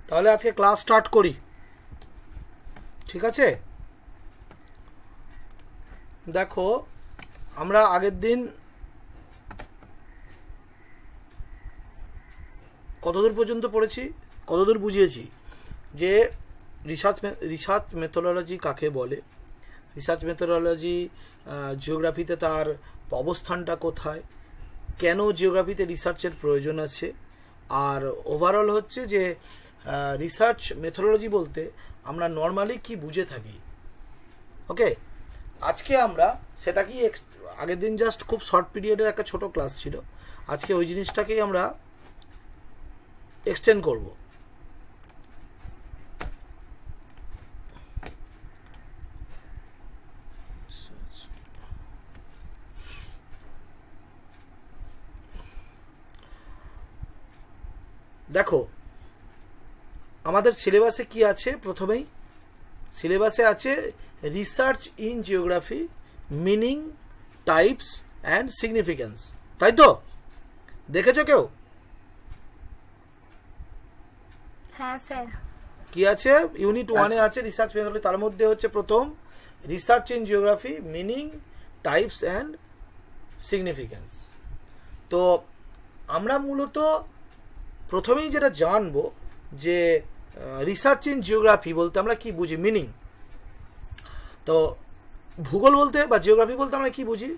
তাহলে আজকে class start করি, ঠিক আছে? দেখো, আমরা আগের দিন কতদূর পর্যন্ত পড়েছি, কতদূর বুঝিয়েছি যে রিসার্চ মেথোডোলজি কাকে বলে, রিসার্চ মেথোডোলজি জিওগ্রাফিতে তার অবস্থানটা কোথায়, কেন জিওগ্রাফিতে রিসার্চের প্রয়োজন আছে, আর ওভারঅল হচ্ছে যে রিসার্চ মেথোডোলজি বলতে আমরা নর্মালি কি বুঝে থাকি। ওকে, আজকে আমরা সেটা কি আগের দিন জাস্ট খুব শর্ট পিরিয়ডের একটা ছোট ক্লাস ছিল, আজকে ওই জিনিসটাকেই আমরা এক্সটেন্ড করব। দেখো, আমাদের সিলেবাসে কি আছে? প্রথমেই সিলেবাসে আছে research in geography, meaning, types and significance, তাই তো? দেখেছো কেউ? হ্যাঁ স্যার। কি আছে? ইউনিট 1-এ আছে রিসার্চ মেথোডোলজি, তার মধ্যে হচ্ছে প্রথম research in geography, meaning, types and significance. তো আমরা মূলত প্রথমেই যেটা জানবো যে রিসার্চ ইন জিওগ্রাফি বলতে আমরা কি বুঝি, মিনিং। তো ভূগোল বলতে বা জিওগ্রাফি বলতে আমরা কি বুঝি?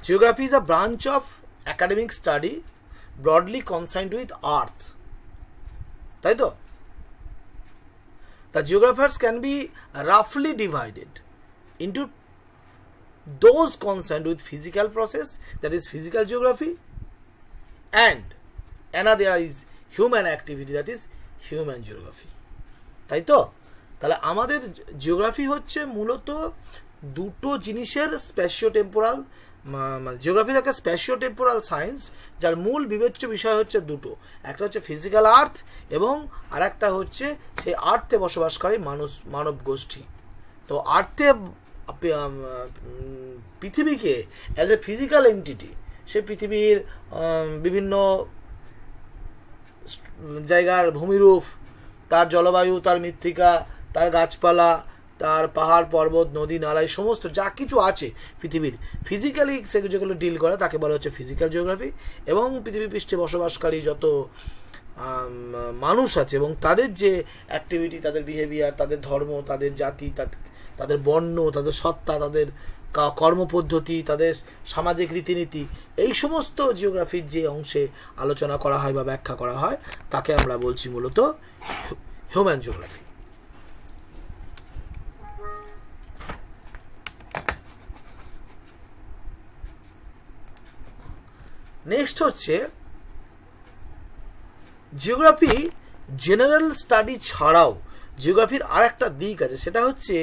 Geography is a branch of academic study broadly concerned with earth, তাই তো? The geographers can be roughly divided into those concerned with physical process, that is physical geography, and another is human activity, that is human geography, তাই তো? তাহলে আমাদের geography হচ্ছে মূলত দুটো জিনিসের স্পেশিও টেম্পোরাল, মানে জিওগ্রাফির একটা স্পেশিও টেম্পোরাল সায়েন্স যার মূল বিবেচ্য বিষয় হচ্ছে দুটো, একটা হচ্ছে ফিজিক্যাল আর্থ এবং আর একটা হচ্ছে সেই আর্থে বসবাসকারী মানব গোষ্ঠী। তো আর্থে পৃথিবীকে অ্যাজ এ ফিজিক্যাল এন্টিটি, সে পৃথিবীর বিভিন্ন জায়গার ভূমিরূপ, তার জলবায়ু, তার মৃত্তিকা, তার গাছপালা, তার পাহাড় পর্বত, নদী নালা, সমস্ত যা কিছু আছে পৃথিবীর ফিজিক্যালি যেগুলো ডিল করে তাকে বলা হচ্ছে ফিজিক্যাল জিওগ্রাফি। এবং পৃথিবী পৃষ্ঠে বসবাসকারী যত মানুষ আছে এবং তাদের যে অ্যাক্টিভিটি, তাদের বিহেভিয়ার, তাদের ধর্ম, তাদের জাতি, তাদের বর্ণ, তাদের সত্তা, তাদের কর্মপদ্ধতি, তাদের সামাজিক রীতিনীতি, এই সমস্ত জিওগ্রাফির যে অংশে আলোচনা করা হয় বা ব্যাখ্যা করা হয় তাকে আমরা বলছি মূলত হিউম্যান জিওগ্রাফি। নেক্সট হচ্ছে জিওগ্রাফি জেনারেল স্টাডি ছাড়াও জিওগ্রাফির আর একটা দিক আছে, সেটা হচ্ছে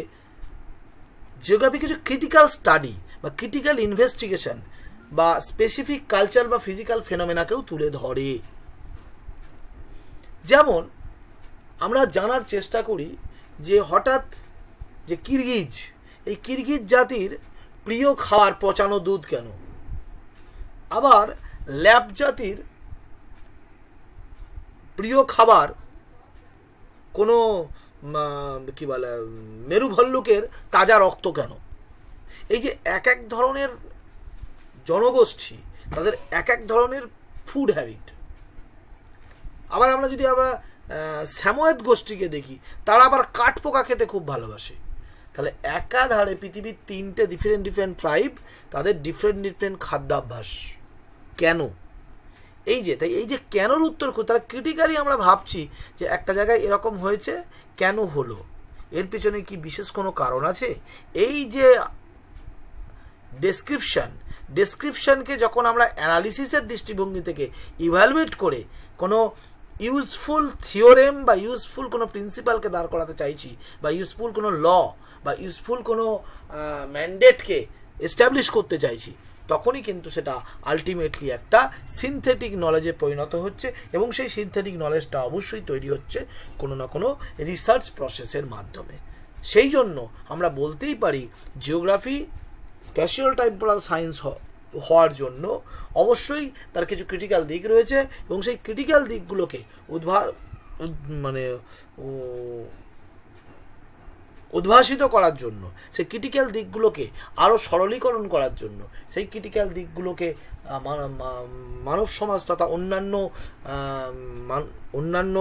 জিওগ্রাফি কিছু ক্রিটিক্যাল স্টাডি বা ক্রিটিক্যাল ইনভেস্টিগেশন বা স্পেসিফিক কালচার বা ফিজিক্যাল ফেনোমেনাকেও তুলে ধরে। যেমন আমরা জানার চেষ্টা করি যে হঠাৎ যে কিরগিজ, এই কিরগিজ জাতির প্রিয় খাবার পচানো দুধ কেন, আবার ল্যাব জাতির প্রিয় খাবার কোনো কি বলে মেরু ভল্লুকের তাজা রক্ত কেন। এই যে এক এক ধরনের জনগোষ্ঠী, তাদের এক এক ধরনের ফুড হ্যাবিট। আবার আমরা যদি আমরা স্যামোয়েদ গোষ্ঠীকে দেখি, তারা আবার কাঠপোকা খেতে খুব ভালোবাসে। তাহলে একাধারে পৃথিবীর 3টে ডিফারেন্ট ট্রাইব, তাদের ডিফারেন্ট খাদ্যাভ্যাস কেন। এই যে কেনর উত্তর তারা ক্রিটিক্যালি আমরা ভাবছি যে একটা জায়গায় এরকম হয়েছে, কেন হলো, এর পেছনে কি বিশেষ কোনো কারণ আছে। এই যে ডেসক্রিপশনকে যখন আমরা অ্যানালিসিসের দৃষ্টিভঙ্গি থেকে ইভ্যালুয়েট করে কোনো ইউজফুল থিওরেম বা ইউজফুল কোনো প্রিন্সিপালকে দাঁড় করাতে চাইছি, বা ইউজফুল কোনো ল বা ইউজফুল কোনো ম্যান্ডেটকে এস্টাবলিশ করতে চাইছি, তখনই কিন্তু সেটা আলটিমেটলি একটা সিনথেটিক নলেজে পরিণত হচ্ছে। এবং সেই সিনথেটিক নলেজটা অবশ্যই তৈরি হচ্ছে কোনো না কোনো রিসার্চ প্রসেসের মাধ্যমে। সেই জন্য আমরা বলতেই পারি জিওগ্রাফি স্পেশাল টেম্পোরাল সায়েন্স হওয়ার জন্য অবশ্যই তার কিছু ক্রিটিক্যাল দিক রয়েছে, এবং সেই ক্রিটিক্যাল দিকগুলোকে উদ্ভাসিত করার জন্য, সেই ক্রিটিক্যাল দিকগুলোকে আরও সরলীকরণ করার জন্য, সেই ক্রিটিক্যাল দিকগুলোকে মানব সমাজ তথা অন্যান্য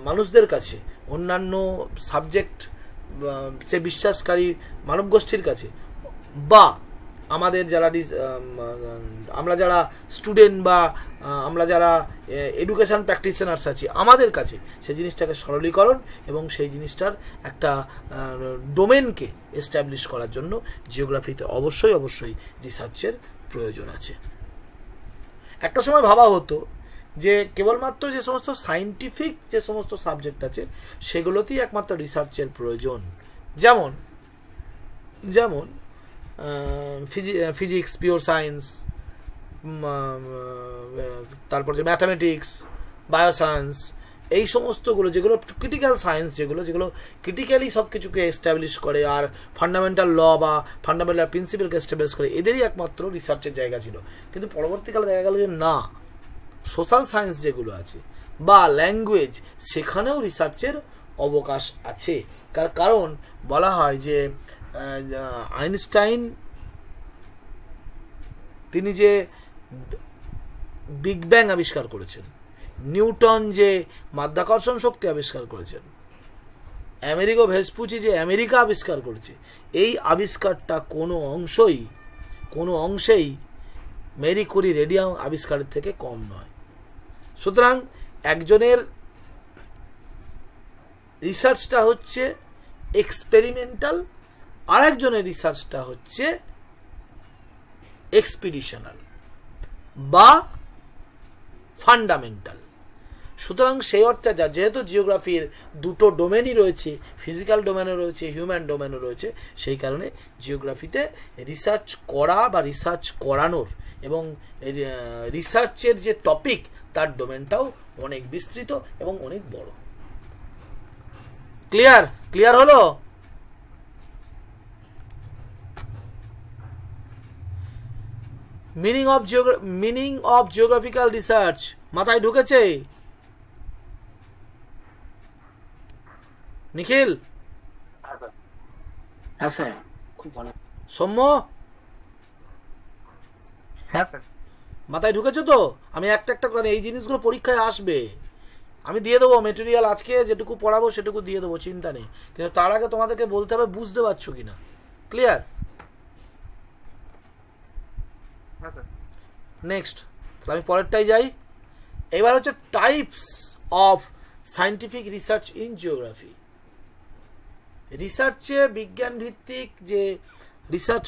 মানুষদের কাছে, অন্যান্য সাবজেক্ট সে বিশ্বাসকারী মানব গোষ্ঠীর কাছে, বা আমাদের যারা আমরা যারা স্টুডেন্ট বা আমরা যারা এডুকেশন প্র্যাকটিশনার্স আছি, আমাদের কাছে সেই জিনিসটাকে সরলীকরণ এবং সেই জিনিসটার একটা ডোমেনকে এস্টাবলিশ করার জন্য জিওগ্রাফিতে অবশ্যই রিসার্চের প্রয়োজন আছে। একটা সময় ভাবা হতো যে কেবলমাত্র যে সমস্ত সায়েন্টিফিক যে সমস্ত সাবজেক্ট আছে সেগুলোতেই একমাত্র রিসার্চের প্রয়োজন, যেমন ফিজিক্স, পিওর সায়েন্স, তারপর যে ম্যাথামেটিক্স, বায়োসায়েন্স, এই সমস্তগুলো যেগুলো ক্রিটিক্যাল সায়েন্স, যেগুলো ক্রিটিক্যালি সব কিছুকে এস্টাবলিশ করে আর ফান্ডামেন্টাল ল বা ফান্ডামেন্টাল প্রিন্সিপালকে এস্টাবলিশ করে, এদেরই একমাত্র রিসার্চের জায়গা ছিল। কিন্তু পরবর্তীকালে দেখা গেল যে না, সোশ্যাল সায়েন্স যেগুলো আছে বা ল্যাঙ্গুয়েজ, সেখানেও রিসার্চের অবকাশ আছে। কারণ বলা হয় যে আইনস্টাইন তিনি যে বিগ ব্যাং আবিষ্কার করেছেন, নিউটন যে মাধ্যাকর্ষণ শক্তি আবিষ্কার করেছেন, আমেরিগো ভেসপুচি যে আমেরিকা আবিষ্কার করেছে, এই আবিষ্কারটা কোনো অংশেই মেরি কুরি রেডিয়াম আবিষ্কারের থেকে কম নয়। সুতরাং একজনের রিসার্চটা হচ্ছে এক্সপেরিমেন্টাল, আর একজনের রিসার্চটা হচ্ছে এক্সপিডিশনাল বা ফান্ডামেন্টাল। সুতরাং সেই অর্থে যেহেতু জিওগ্রাফির দুটো ডোমেনই রয়েছে, ফিজিক্যাল ডোমেনও রয়েছে, হিউম্যান ডোমেনও রয়েছে, সেই কারণে জিওগ্রাফিতে রিসার্চ করা বা রিসার্চ করানোর এবং রিসার্চের যে টপিক তার ডোমেনটাও অনেক বিস্তৃত এবং অনেক বড়। ক্লিয়ার হলো? মিনিং অফ জিওগ্রাফিক্যাল রিসার্চ মাথায় ঢুকেছে নিখিল? হ্যাঁ স্যার, খুব ভালো। সৌম্য, হ্যাঁ স্যার, মাথায় ঢুকেছে তো? আমি একটা করে এই জিনিসগুলো পরীক্ষায় আসবে, আমি দিয়ে দেবো মেটেরিয়াল, আজকে যেটুকু পড়াবো সেটুকু দিয়ে দেবো, চিন্তা নেই। কিন্তু তার আগে তোমাদেরকে বলতে হবে বুঝতে পারছো কিনা। ক্লিয়ার? নেক্সট, তাহলে আমি পরেরটাই যাই। এবার হচ্ছে types of scientific research in geography. রিসার্চে বিজ্ঞান ভিত্তিক যে রিসার্চ,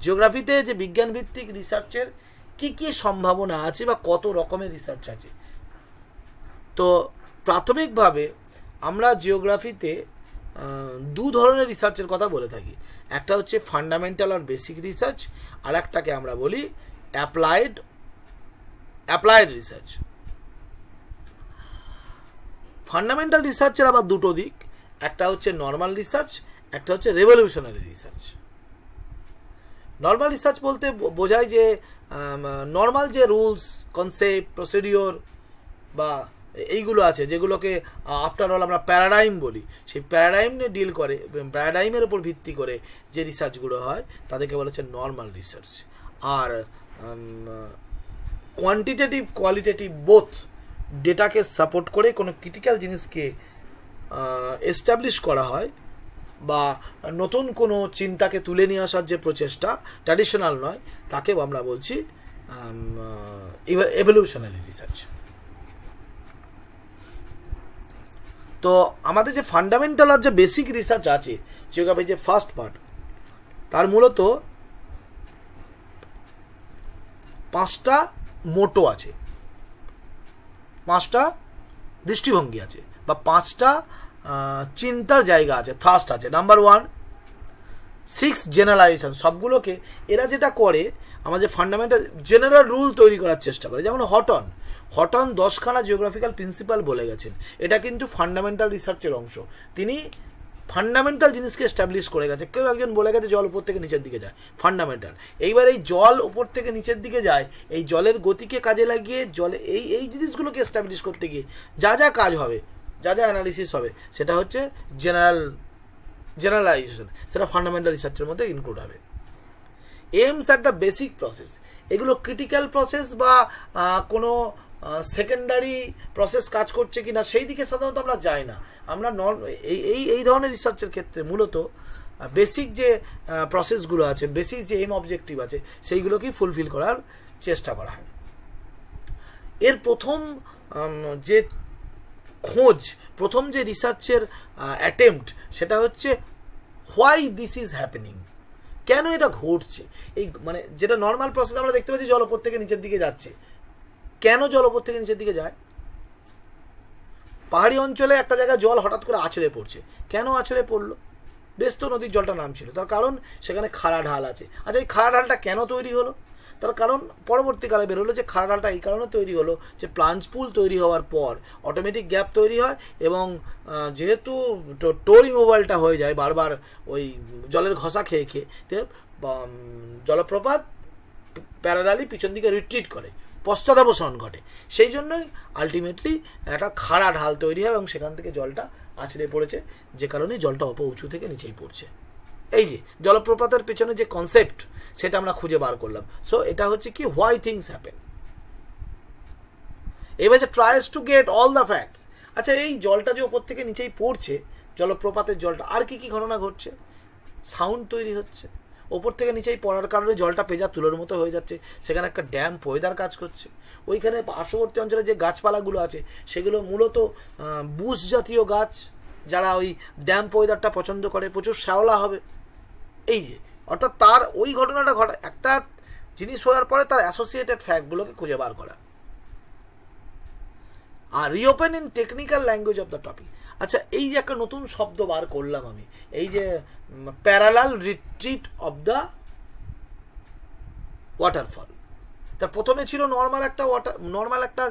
জিওগ্রাফিতে যে বিজ্ঞান ভিত্তিক রিসার্চের কি কি সম্ভাবনা আছে বা কত রকমের রিসার্চ আছে। তো প্রাথমিকভাবে আমরা জিওগ্রাফিতে দু ধরনের রিসার্চের কথা বলে থাকি। একটা হচ্ছে ফান্ডামেন্টাল আর বেসিক রিসার্চ, আর একটাকে আমরা বলি অ্যাপ্লাইড রিসার্চ। ফান্ডামেন্টাল রিসার্চের আবার দুটো দিক, একটা হচ্ছে নর্মাল রিসার্চ, একটা হচ্ছে রেভলিউশনারি রিসার্চ। নর্মাল রিসার্চ বলতে বোঝায় যে নর্মাল যে রুলস, কনসেপ্ট, প্রসিডিওর বা এইগুলো আছে, যেগুলোকে আফটার অল আমরা প্যারাডাইম বলি, সেই প্যারাডাইম নিয়ে ডিল করে, প্যারাডাইমের উপর ভিত্তি করে যে রিসার্চগুলো হয় তাদেরকে বলা হচ্ছে নর্মাল রিসার্চ। আর কোয়ান্টিটেটিভ কোয়ালিটেটিভ বোথ ডেটাকে সাপোর্ট করে কোনো ক্রিটিক্যাল জিনিসকে এস্টাবলিশ করা হয় বা নতুন কোনো চিন্তাকে তুলে নিয়ে আসার যে প্রচেষ্টা, ট্র্যাডিশনাল নয়, তাকে আমরা বলছি এভলিউশনারি রিসার্চ। তো আমাদের যে ফান্ডামেন্টাল আর যে বেসিক রিসার্চ আছে জিওগ্রাফির যে ফার্স্ট পার্ট, তার মূলত 5টা মোটো আছে, 5টা দৃষ্টিভঙ্গি আছে বা 5টা চিন্তার জায়গা আছে, থাস্ট আছে। Number 1, 6 generalisation. সবগুলোকে এরা যেটা করে, আমাদের ফান্ডামেন্টাল জেনারেল রুল তৈরি করার চেষ্টা করে। যেমন হটন 10খানা জিওগ্রাফিক্যাল প্রিন্সিপাল বলে গেছেন, এটা কিন্তু ফান্ডামেন্টাল রিসার্চের অংশ। তিনি ফান্ডামেন্টাল জিনিসকে এস্টাবলিশ করে গেছে। কেউ একজন বলে গেছে জল উপর থেকে নিচের দিকে যায়, ফান্ডামেন্টাল। এইবার এই জল উপর থেকে নিচের দিকে যায়, এই জলের গতিকে কাজে লাগিয়ে জলে এই জিনিসগুলোকে এস্টাবলিশ করতে গিয়ে যা যা কাজ হবে, যা যা অ্যানালিসিস হবে, সেটা হচ্ছে জেনারেলাইজেশন, সেটা ফান্ডামেন্টাল রিসার্চের মধ্যে ইনক্লুড হবে। Aims at the basic process, এগুলো ক্রিটিক্যাল প্রসেস বা কোনো সেকেন্ডারি প্রসেস কাজ করছে কিনা সেই দিকে সাধারণত আমরা যাই না। আমরা এই ধরনের রিসার্চের ক্ষেত্রে মূলত বেসিক যে প্রসেসগুলো আছে, বেসিক যে এইম অবজেক্টিভ আছে, সেইগুলোকেই ফুলফিল করার চেষ্টা করা হয়। এর প্রথম যে খোঁজ, প্রথম যে রিসার্চের অ্যাটেম্পট, সেটা হচ্ছে হোয়াই দিস ইজ হ্যাপেনিং, কেন এটা ঘটছে। এই মানে যেটা নর্মাল প্রসেস আমরা দেখতে পাচ্ছি জল ওপর থেকে নিচের দিকে যাচ্ছে, কেন জল ওপর থেকে নিচের দিকে যায়? পাহাড়ি অঞ্চলে একটা জায়গায় জল হঠাৎ করে আছড়ে পড়ছে, কেন আছড়ে পড়লো? বেশ তো নদীর জলটা নামছিল, তার কারণ সেখানে খাড়া ঢাল আছে। আচ্ছা, এই খাড়া ঢালটা কেন তৈরি হলো? তার কারণ পরবর্তীকালে বেরোলো যে খাড়া ঢালটা এই কারণে তৈরি হলো যে প্লাঞ্জ পুল তৈরি হওয়ার পর অটোমেটিক গ্যাপ তৈরি হয়, এবং যেহেতু টো রিমুভালটা হয়ে যায় বারবার ওই জলের ঘষা খেয়ে খেয়ে, জলপ্রপাত প্যারালালি পিছন দিকে রিট্রিট করে, পশ্চাদাবসরণ ঘটে। সেই জন্যই আলটিমেটলি একটা খাড়া ঢাল তৈরি হয় এবং সেখান থেকে জলটা আছড়ে পড়েছে, যে কারণে জলটা উঁচু থেকে নিচেই পড়ছে। এই যে জলপ্রপাতের পেছনে যে কনসেপ্ট, সেটা আমরা খুঁজে বার করলাম। সো এটা হচ্ছে কি, হোয়াই থিংস হ্যাপেন। এবার যে tries to get all the facts. আচ্ছা, এই জলটা যে ওপর থেকে নিচেই পড়ছে, জলপ্রপাতের জলটা, আর কি কি ঘটনা ঘটছে? সাউন্ড তৈরি হচ্ছে, ওপর থেকে নিচেই পড়ার কারণে জলটা পেঁজা তুলোর মতো হয়ে যাচ্ছে, সেখানে একটা ড্যাম ওয়েদার কাজ করছে। ওইখানে পার্শ্ববর্তী অঞ্চলে যে গাছপালাগুলো আছে, সেগুলো মূলত বুশ জাতীয় গাছ, যারা ওই ড্যাম ওয়েদারটা পছন্দ করে, প্রচুর শ্যাওলা হবে। এই যে অর্থাৎ তার ওই ঘটনাটা ঘটা, একটা জিনিস হওয়ার পরে তার অ্যাসোসিয়েটেড ফ্যাক্টগুলোকে খুঁজে বার করা, আর reopen in technical language of the topic. আচ্ছা, এই যে একটা নতুন শব্দ বার করলাম আমি, এই যে parallel retreat of the waterfall. তার প্রথমে ছিল নর্মাল একটা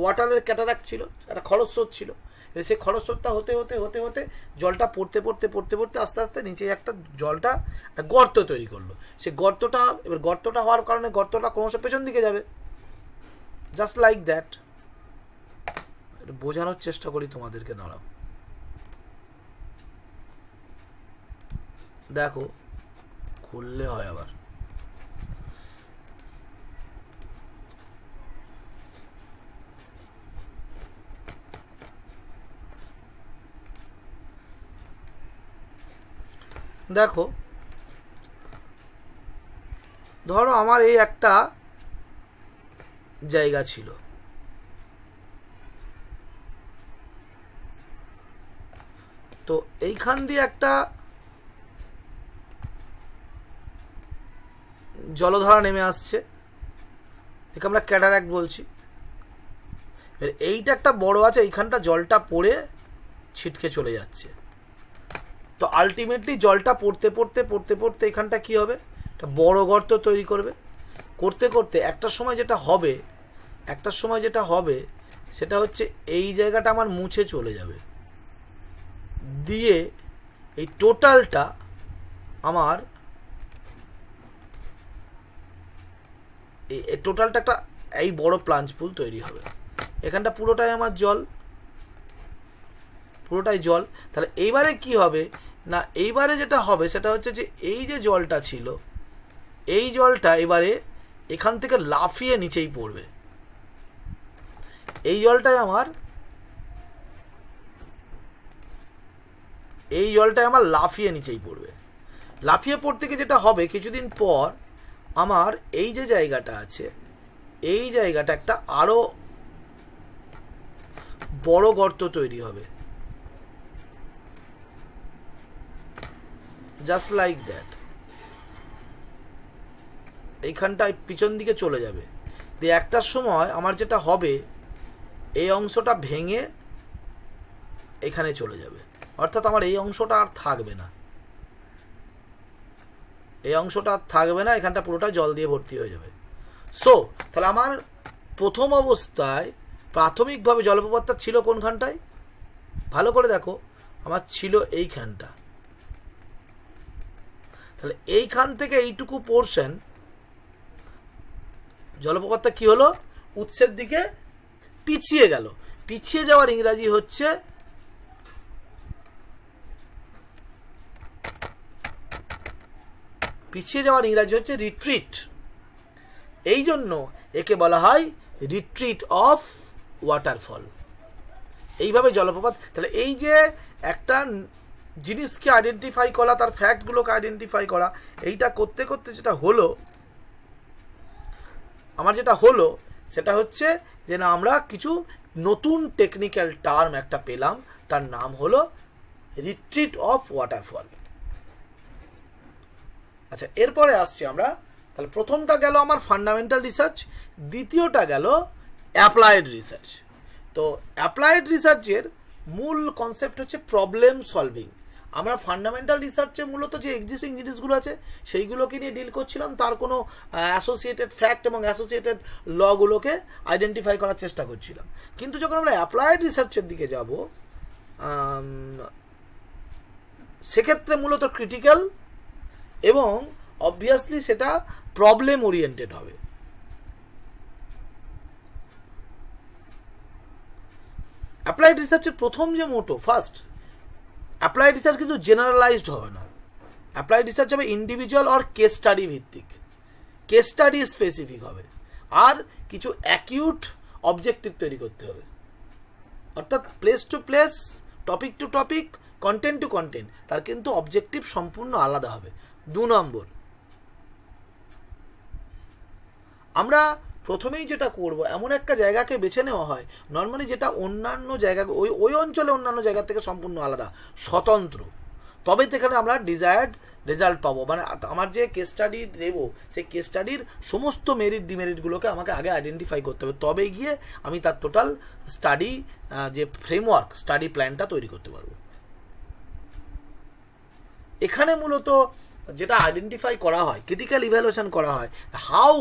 ওয়াটারের ক্যাটারাক্ট ছিল, একটা খরস্রোত ছিল। সেই খরস্রোতটা হতে হতে হতে হতে জলটা পড়তে পড়তে পড়তে পড়তে আস্তে আস্তে নিচে একটা জলটা একটা গর্ত তৈরি করলো। সেই গর্তটা, এবার গর্তটা হওয়ার কারণে গর্তটা ক্রমশ পেছন দিকে যাবে, জাস্ট লাইক দ্যাট। বোঝানোর চেষ্টা করি তোমাদেরকে, দাঁড়াও, দেখো খুললে হয় আবার। দেখো, ধরো আমার এই একটা জায়গা ছিল, তো এইখান দিয়ে একটা জলধারা নেমে আসছে, একে আমরা ক্যাটারাক্ট বলছি। এইটা একটা বড় আছে, এইখানটা জলটা পড়ে ছিটকে চলে যাচ্ছে। তো আলটিমেটলি জলটা পড়তে পড়তে পড়তে পড়তে এখানটা কি হবে, একটা বড় গর্ত তৈরি করবে। করতে করতে একটা সময় যেটা হবে সেটা হচ্ছে এই জায়গাটা আমার মুছে চলে যাবে, দিয়ে এই টোটালটা আমার একটা এই বড় প্লাঞ্জ পুল তৈরি হবে। এখানটা পুরোটাই আমার জল, পুরোটাই জল। তাহলে এইবারে কি হবে না, এইবারে যেটা হবে সেটা হচ্ছে যে এই যে জলটা ছিল, এই জলটা এবারে এখান থেকে লাফিয়ে নিচেই পড়বে। এই জলটাই আমার লাফিয়ে নিচেই পড়বে। লাফিয়ে পড়তে গিয়ে যেটা হবে, কিছুদিন পর আমার এই যে জায়গাটা আছে, এই জায়গাটা একটা আরো বড় গর্ত তৈরি হবে, জাস্ট লাইক দ্যাট। এইখানটায় পিছন দিকে চলে যাবে, দিয়ে একটা সময় আমার যেটা হবে, এই অংশটা ভেঙে এখানে চলে যাবে, অর্থাৎ আমার এই অংশটা আর থাকবে না, এখানটা পুরোটা জল দিয়ে ভর্তি হয়ে যাবে। সো তাহলে আমার প্রথম অবস্থায় প্রাথমিকভাবে জলপ্রপাতটা ছিল কোনখানটায়, ভালো করে দেখো, আমার ছিল এইখানটা, তাহলে এইখান থেকে এইটুকু পোর্শন জলপ্রপাতটা কি হলো, উৎসের দিকে পিছিয়ে গেল। পিছিয়ে যাওয়ার ইংরাজি হচ্ছে রিট্রিট। এই জন্য একে বলা হয় রিট্রিট অফ ওয়াটারফল। এইভাবে জলপ্রপাত, তাহলে এই যে একটা জিনিসকে আইডেন্টিফাই করা, তার ফ্যাক্টগুলোকে আইডেন্টিফাই করা, এইটা করতে করতে যেটা হলো, আমার যেটা হলো সেটা হচ্ছে যে না, আমরা কিছু নতুন টেকনিক্যাল টার্ম একটা পেলাম, তার নাম হলো রিট্রিট অফ ওয়াটারফল। আচ্ছা, এরপরে আসছি আমরা, তাহলে প্রথমটা গেল আমার ফান্ডামেন্টাল রিসার্চ, দ্বিতীয়টা গেল অ্যাপ্লাইড রিসার্চ। তো অ্যাপ্লাইড রিসার্চের মূল কনসেপ্ট হচ্ছে প্রবলেম সলভিং। আমরা ফান্ডামেন্টাল রিসার্চে মূলত যে এক্সিস্টিং জিনিসগুলো আছে সেইগুলোকে নিয়ে ডিল করছিলাম, তার কোনো অ্যাসোসিয়েটেড ফ্যাক্ট এবং অ্যাসোসিয়েটেড লগুলোকে আইডেন্টিফাই করার চেষ্টা করছিলাম। কিন্তু যখন আমরা অ্যাপ্লাইড রিসার্চের দিকে যাব, সেক্ষেত্রে মূলত ক্রিটিক্যাল এবং অবভিয়াসলি সেটা প্রবলেম ওরিয়েন্টেড হবে। অ্যাপ্লাইড রিসার্চের প্রথম যে মোটো, ফার্স্ট, অ্যাপ্লাইড রিসার্চ কিন্তু জেনারেলাইজড হবে না। অ্যাপ্লাইড রিসার্চ হবে ইন্ডিভিজুয়াল আর কেস স্টাডি ভিত্তিক, কেস স্টাডি স্পেসিফিক হবে, আর কিছু অ্যাকিউট অবজেক্টিভ তৈরি করতে হবে। অর্থাৎ place to place, topic to topic, content to content, তার কিন্তু অবজেক্টিভ সম্পূর্ণ আলাদা হবে। 2 নম্বর, আমরা প্রথমেই যেটা করব, এমন একটা জায়গাকে বেছে নেওয়া হয় নর্মালি যেটা অন্যান্য জায়গা, ওই অঞ্চলে অন্যান্য জায়গা থেকে সম্পূর্ণ আলাদা, স্বতন্ত্র, তবে সেখানে আমরা ডিজায়ার্ড রেজাল্ট পাবো। মানে আমার যে কেস স্টাডি দেব, সেই কেস স্টাডির সমস্ত মেরিট ডিমেরিটগুলোকে আমাকে আগে আইডেন্টিফাই করতে হবে, তবে গিয়ে আমি তার টোটাল স্টাডি যে ফ্রেমওয়ার্ক, স্টাডি প্ল্যানটা তৈরি করতে পারবো। এখানে মূলত যেটা আইডেন্টিফাই করা হয়, ক্রিটিক্যাল ইভ্যালুয়েশন করা হয়, how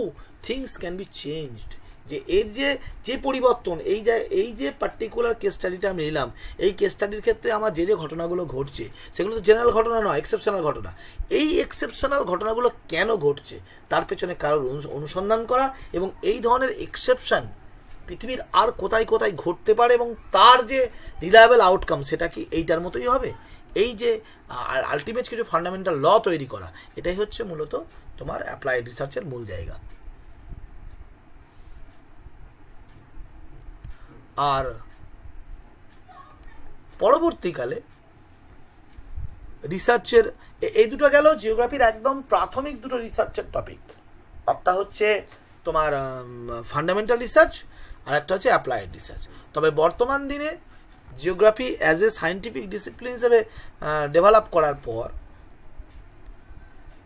things can be changed, যে এর যে পরিবর্তন, এই যে পার্টিকুলার কেস স্টাডিটা আমি নিলাম, এই কেস স্টাডির ক্ষেত্রে আমার যে ঘটনাগুলো ঘটছে সেগুলো তো জেনারেল ঘটনা নয়, এক্সেপশনাল ঘটনা। এই এক্সেপশনাল ঘটনাগুলো কেন ঘটছে তার পেছনে কারোর অনুসন্ধান করা, এবং এই ধরনের এক্সেপশন পৃথিবীর আর কোথায় কোথায় ঘটতে পারে, এবং তার যে রিলায়েবল আউটকাম সেটা কি এইটার মতোই হবে। এই যে আলটিমেট কিছু ফান্ডামেন্টাল ল তৈরি করা, এটাই হচ্ছে মূলত তোমার অ্যাপ্লাইড রিসার্চের মূল জায়গা। আর পরবর্তীকালে রিসার্চের এই দুটো গেল জিওগ্রাফির একদম প্রাথমিক দুটো রিসার্চের টপিক। একটা হচ্ছে তোমার ফান্ডামেন্টাল রিসার্চ, আর একটা হচ্ছে অ্যাপ্লাইড রিসার্চ। তবে বর্তমান দিনে geography as a scientific discipline হিসেবে ডেভেলপ করার পর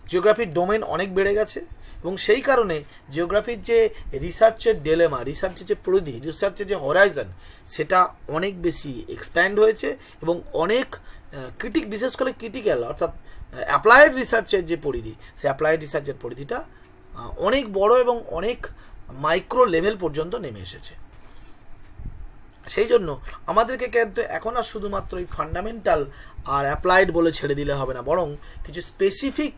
জিওগ্রাফির ডোমেন অনেক বেড়ে গেছে, এবং সেই কারণে জিওগ্রাফির যে রিসার্চের ডেলেমা, রিসার্চের যে পরিধি, রিসার্চের যে হরাইজন, সেটা অনেক বেশি এক্সপ্যান্ড হয়েছে, এবং অনেক বিশেষ করে ক্রিটিক্যাল অর্থাৎ অ্যাপ্লাইড রিসার্চের যে পরিধি, সে অ্যাপ্লাইড রিসার্চের পরিধিটা অনেক বড় এবং অনেক মাইক্রো লেভেল পর্যন্ত নেমে এসেছে। সেই জন্য আমাদেরকে কিন্তু এখন আর শুধুমাত্র এই ফান্ডামেন্টাল আর অ্যাপ্লাইড বলে ছেড়ে দিলে হবে না, বরং কিছু স্পেসিফিক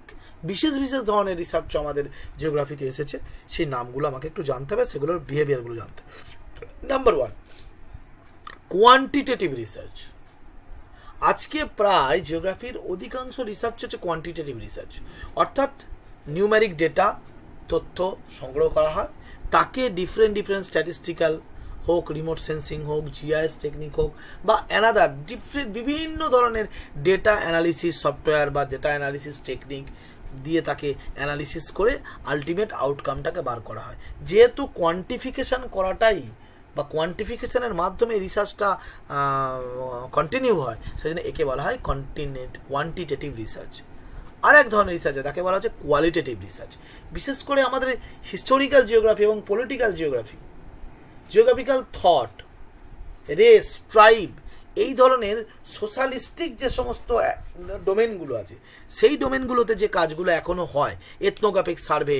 বিশেষ বিশেষ ধরনের রিসার্চ আমাদের জিওগ্রাফিতে এসেছে, সেই নামগুলো আমাকে একটু জানতে হবে, সেগুলোর বিহেভিয়ারগুলো জানতে হবে। Number 1, quantitative research. আজকে প্রায় জিওগ্রাফির অধিকাংশ রিসার্চ হচ্ছে কোয়ান্টিটেটিভ রিসার্চ, অর্থাৎ নিউমেরিক ডেটা, তথ্য সংগ্রহ করা হয়, তাকে ডিফারেন্ট স্ট্যাটিস্টিক্যাল হোক, রিমোট সেন্সিং হোক, জিআইএস টেকনিক হোক, বা অ্যানাদার বিভিন্ন ধরনের ডেটা অ্যানালিসিস সফটওয়্যার বা ডেটা অ্যানালিসিস টেকনিক দিয়ে তাকে অ্যানালিসিস করে আলটিমেট আউটকামটাকে বার করা হয়। যেহেতু কোয়ান্টিফিকেশান করাটাই বা কোয়ান্টিফিকেশানের মাধ্যমে রিসার্চটা কন্টিনিউ হয়, সেজন্য একে বলা হয় কোয়ান্টিটেটিভ রিসার্চ। আর এক ধরনের রিসার্চ তাকে বলা হচ্ছে কোয়ালিটেটিভ রিসার্চ। বিশেষ করে আমাদের হিস্টোরিক্যাল জিওগ্রাফি এবং political geography, geographical thought, race, tribe, এই ধরনের সোশ্যালিস্টিক যে সমস্ত ডোমেনগুলো আছে, সেই ডোমেনগুলোতে যে কাজগুলো এখনও হয় এথনোগ্রাফিক সার্ভে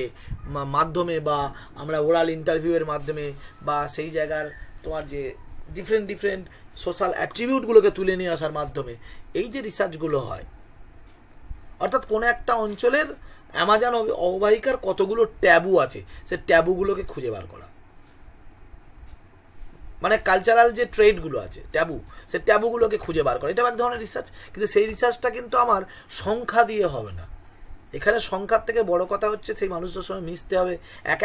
মাধ্যমে, বা আমরা ওরাল ইন্টারভিউয়ের মাধ্যমে, বা সেই জায়গার তোমার যে ডিফারেন্ট ডিফারেন্ট সোশ্যাল অ্যাট্রিবিউটগুলোকে তুলে নিয়ে আসার মাধ্যমে এই যে রিসার্চগুলো হয়, অর্থাৎ কোনো একটা অঞ্চলের অ্যামাজন অববাহিকার কতগুলো ট্যাবু আছে সে ট্যাবুগুলোকে খুঁজে বার করা, মানে কালচারাল যে ট্রেডগুলো আছে ট্যাবু, সে ট্যাবুগুলোকে খুঁজে বার করা, এটা এক ধরনের রিসার্চ। কিন্তু সেই রিসার্চটা কিন্তু আমার সংখ্যা দিয়ে হবে না। এখানে সংখ্যার থেকে বড় কথা হচ্ছে সেই মানুষদের সঙ্গে মিশতে হবে। এক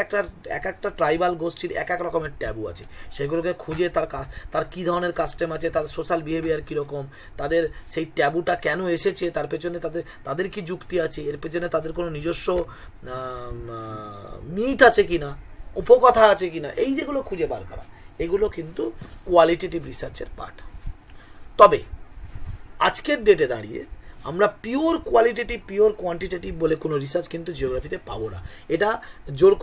একটা ট্রাইবাল গোষ্ঠীর এক এক রকমের ট্যাবু আছে, সেগুলোকে খুঁজে তার কী ধরনের কাস্টম আছে, তাদের সোশ্যাল বিহেভিয়ার কীরকম, তাদের সেই ট্যাবুটা কেন এসেছে, তার পেছনে তাদের কি যুক্তি আছে, এর পেছনে তাদের কোনো নিজস্ব মিথ আছে কিনা, উপকথা আছে কিনা, এই যেগুলো খুঁজে বার করা, এগুলো কিন্তু কোয়ালিটেটিভ রিসার্চের পার্ট। তবে আজকের ডেটে দাঁড়িয়ে আমরা পিওর কোয়ালিটেটিভ পিওর কোয়ান্টিটেটিভ বলে কোনো রিসার্চ কিন্তু জিওগ্রাফিতে পাবো না। এটা জোর